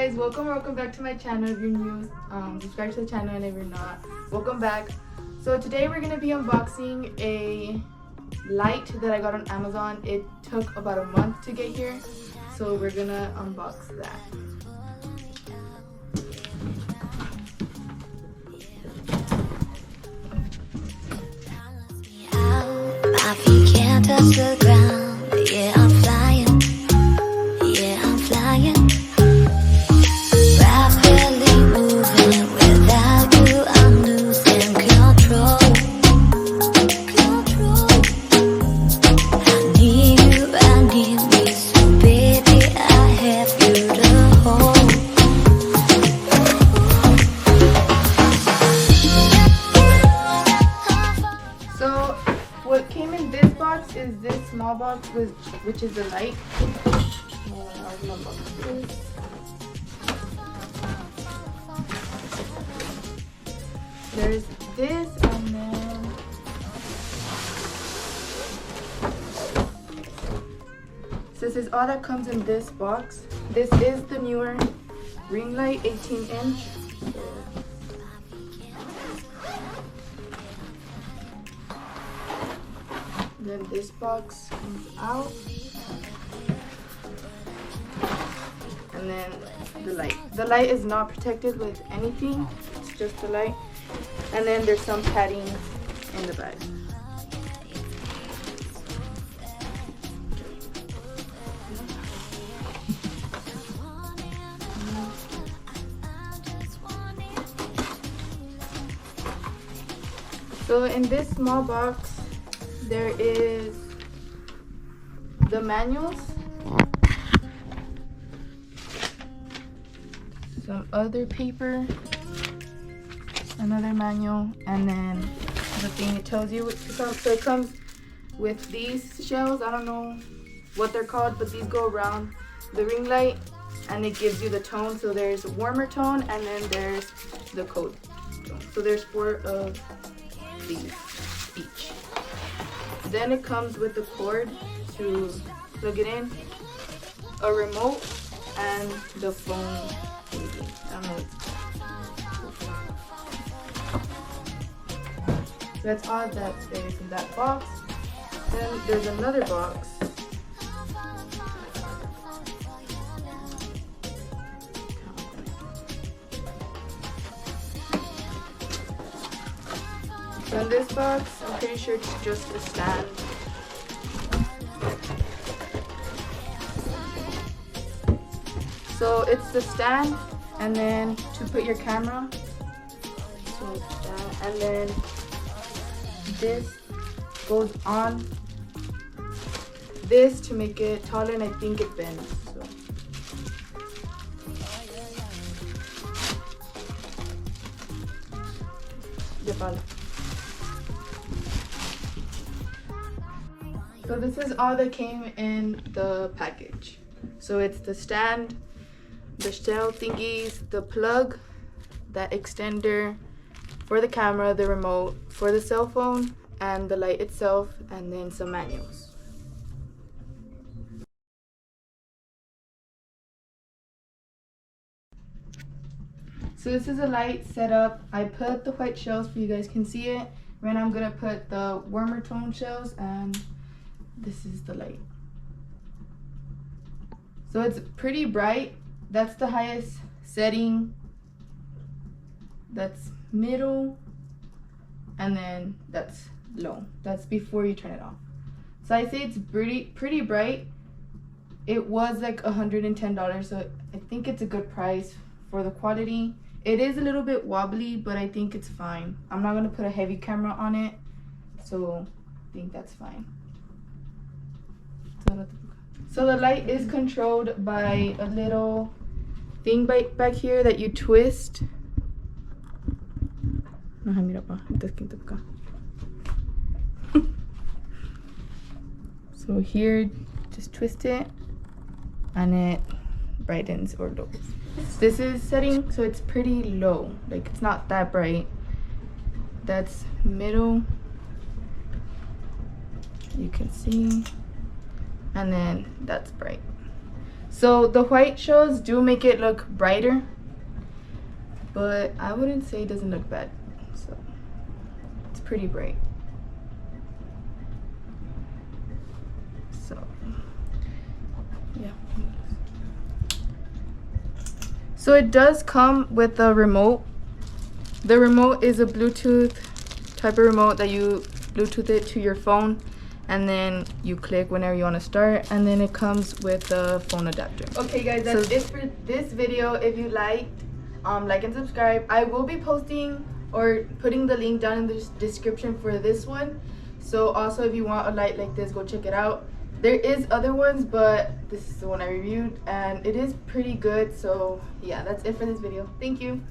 guys, welcome back to my channel. If you're new, subscribe to the channel, and if you're not, welcome back. So today we're gonna be unboxing a light that I got on Amazon. It took about a month to get here, so we're gonna unbox that. My feet can't touch the ground. Yeah, I'm flying. Yeah, I'm flying. Rapidly moving. Without you, I'm losing control. I need you, I need me. So baby, I have you to hold. So what came in this box is this small box, which is the light. There's this, and then so this is all that comes in this box. This is the Neewer ring light, 18-inch. Then this box comes out, and then the light. The light is not protected with anything, it's just the light. And then there's some padding in the bag. So in this small box, there is the manuals, some other paper, another manual, and then the thing it tells you. So it comes with these shells. I don't know what they're called, but these go around the ring light, and it gives you the tone. So there's a warmer tone, and then there's the cold tone. So there's 4 of these each. Then it comes with the cord to plug it in, a remote, and the phone thingy. I don't know what it's called. That's all that there is in that box. Then there's another box. So in this box, I'm pretty sure it's just a stand. So it's the stand, and then to put your camera. So it's that, and then this goes on this to make it taller, and I think it bends. So. So this is all that came in the package. So it's the stand, the shell thingies, the plug, that extender for the camera, the remote for the cell phone, and the light itself, and then some manuals. So this is a light setup. I put the white shells so you guys can see it. Then I'm gonna put the warmer tone shells, and this is the light. So it's pretty bright. That's the highest setting. That's middle, and then that's low. That's before you turn it off. So I say it's pretty bright. It was like $110, so I think it's a good price for the quality. It is a little bit wobbly, but I think it's fine. I'm not gonna put a heavy camera on it, so I think that's fine. So the light is controlled by a little thing back here that you twist. So here, just twist it, and it brightens or lowers. This is setting, so it's pretty low. Like, it's not that bright. That's middle. You can see. And then that's bright. So the white shells do make it look brighter, but I wouldn't say it doesn't look bad. So it's pretty bright. So yeah. So it does come with a remote. The remote is a Bluetooth type of remote that you Bluetooth it to your phone, and then you click whenever you want to start, and then it comes with a phone adapter. Okay guys, that's it for this video. If you liked, like and subscribe. I will be posting or putting the link down in the description for this one. So also, if you want a light like this, go check it out. There is other ones, but this is the one I reviewed and it is pretty good. So yeah, that's it for this video. Thank you.